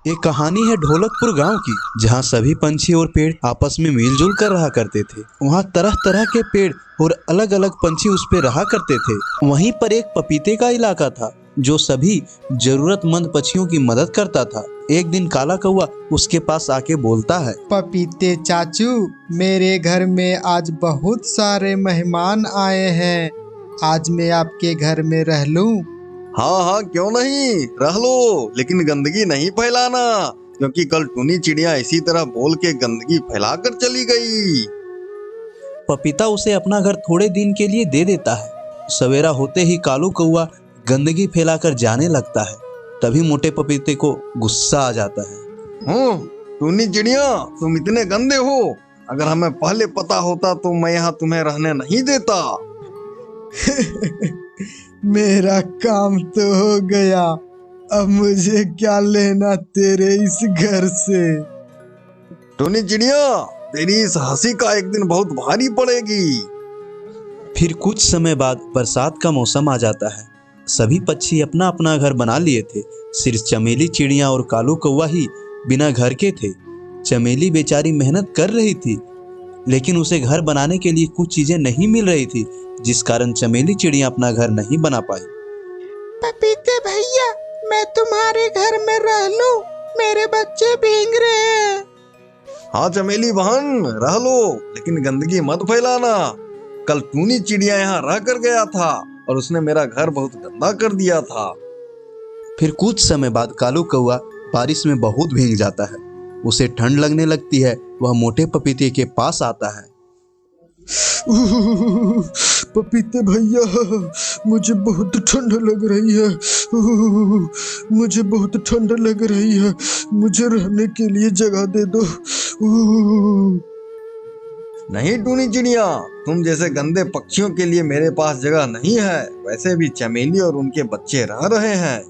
एक कहानी है ढोलकपुर गांव की, जहां सभी पंछी और पेड़ आपस में मिलजुल कर रहा करते थे। वहां तरह तरह के पेड़ और अलग अलग पंछी उस पे रहा करते थे। वहीं पर एक पपीते का इलाका था जो सभी जरूरतमंद पक्षियों की मदद करता था। एक दिन काला कौवा उसके पास आके बोलता है, पपीते चाचू, मेरे घर में आज बहुत सारे मेहमान आए हैं। आज मैं आपके घर में रह लूं? हाँ हाँ, क्यों नहीं, रह लो, लेकिन गंदगी नहीं फैलाना, क्योंकि कल टूनी चिड़िया इसी तरह बोल के गंदगी फैलाकर चली गई। पपीता उसे अपना घर थोड़े दिन के लिए दे देता है। सवेरा होते ही कालू कौवा गंदगी फैलाकर जाने लगता है। तभी मोटे पपीते को गुस्सा आ जाता है। टूनी चिड़िया, तुम इतने गंदे हो, अगर हमें पहले पता होता तो मैं यहाँ तुम्हें रहने नहीं देता। मेरा काम तो हो गया, अब मुझे क्या लेना तेरे इस घर से। टूनी चिड़िया, तेरी इस हंसी का एक दिन बहुत भारी पड़ेगी। फिर कुछ समय बाद बरसात का मौसम आ जाता है। सभी पक्षी अपना अपना घर बना लिए थे। सिर्फ चमेली चिड़िया और कालू कौवा ही बिना घर के थे। चमेली बेचारी मेहनत कर रही थी, लेकिन उसे घर बनाने के लिए कुछ चीजें नहीं मिल रही थी, जिस कारण चमेली चिड़िया अपना घर नहीं बना पाई। पपीते भैया, मैं तुम्हारे घर में रह लूं? मेरे बच्चे भीग रहे हैं। हाँ चमेली बहन, रह लो, लेकिन गंदगी मत फैलाना। कल टूनी चिड़िया यहाँ रह कर गया था और उसने मेरा घर बहुत गंदा कर दिया था। फिर कुछ समय बाद कालू कौवा बारिश में बहुत भीग जाता है। उसे ठंड लगने लगती है। वह मोटे पपीते के पास आता है। पपीते भैया, मुझे बहुत ठंड लग रही है। मुझे बहुत ठंड लग रही है, मुझे रहने के लिए जगह दे दो। नहीं टूनी चिड़िया, तुम जैसे गंदे पक्षियों के लिए मेरे पास जगह नहीं है। वैसे भी चमेली और उनके बच्चे रह रहे हैं।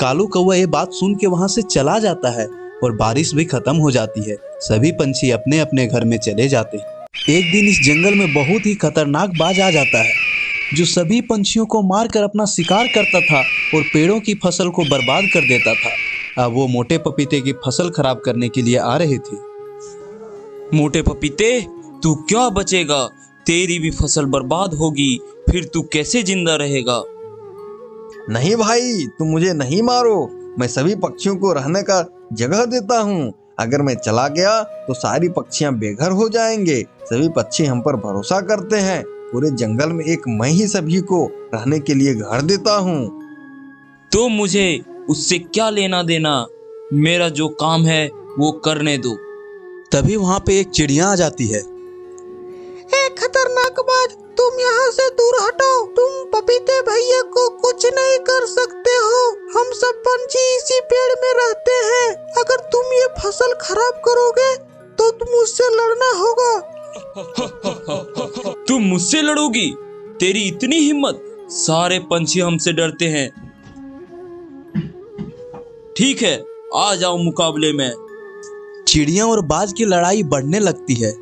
कालू कौवा ये बात सुन के वहां से चला जाता है और बारिश भी खत्म हो जाती है। सभी पंछी अपने अपने घर में चले जाते हैं। एक दिन इस जंगल में बहुत ही खतरनाक बाज आ जाता है, जो सभी पंछियों को मारकर अपना शिकार करता था और पेड़ों की फसल को बर्बाद कर देता था। अब वो मोटे पपीते की फसल खराब करने के लिए आ रहे थे। मोटे पपीते, तू क्या बचेगा? तेरी भी फसल बर्बाद होगी, फिर तू कैसे जिंदा रहेगा? नहीं भाई, तुम मुझे नहीं मारो। मैं सभी पक्षियों को रहने का जगह देता हूँ। अगर मैं चला गया तो सारी पक्षियां बेघर हो जाएंगे। सभी पक्षी हम पर भरोसा करते हैं। पूरे जंगल में एक मैं ही सभी को रहने के लिए घर देता हूँ। तो मुझे उससे क्या लेना देना? मेरा जो काम है वो करने दो। तभी वहां पे एक चिड़िया आ जाती है। एक खतरनाक बाज, तुम यहाँ से दूर हटो। तुम पपीते भैया को कुछ नहीं कर सकते हो। हम सब पंछी इसी पेड़ में रहते हैं। अगर तुम ये फसल खराब करोगे तो तुम मुझसे लड़ना होगा। तुम मुझसे लड़ोगी? तेरी इतनी हिम्मत? सारे पंछी हमसे डरते हैं। ठीक है, आ जाओ मुकाबले में। चिड़िया और बाज की लड़ाई बढ़ने लगती है।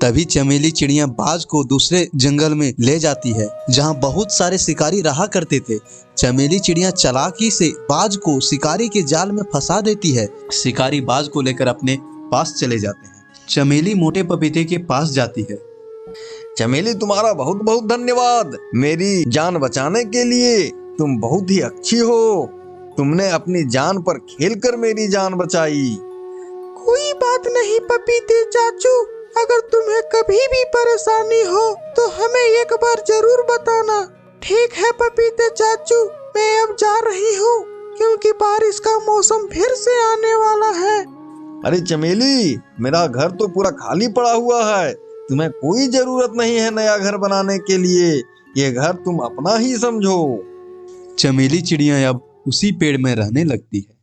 तभी चमेली चिड़िया बाज को दूसरे जंगल में ले जाती है, जहां बहुत सारे शिकारी रहा करते थे। चमेली चिड़िया चालाकी से बाज को शिकारी के जाल में फंसा देती है। शिकारी बाज को लेकर अपने पास चले जाते हैं। चमेली मोटे पपीते के पास जाती है। चमेली, तुम्हारा बहुत बहुत धन्यवाद मेरी जान बचाने के लिए। तुम बहुत ही अच्छी हो। तुमने अपनी जान पर खेलकर मेरी जान बचाई। कोई बात नहीं पपीते चाचू, अगर तुम्हें कभी भी परेशानी हो तो हमें एक बार जरूर बताना। ठीक है पपीते चाचू, मैं अब जा रही हूँ, क्योंकि बारिश का मौसम फिर से आने वाला है। अरे चमेली, मेरा घर तो पूरा खाली पड़ा हुआ है। तुम्हें कोई जरूरत नहीं है नया घर बनाने के लिए। ये घर तुम अपना ही समझो। चमेली चिड़िया अब उसी पेड़ में रहने लगती है।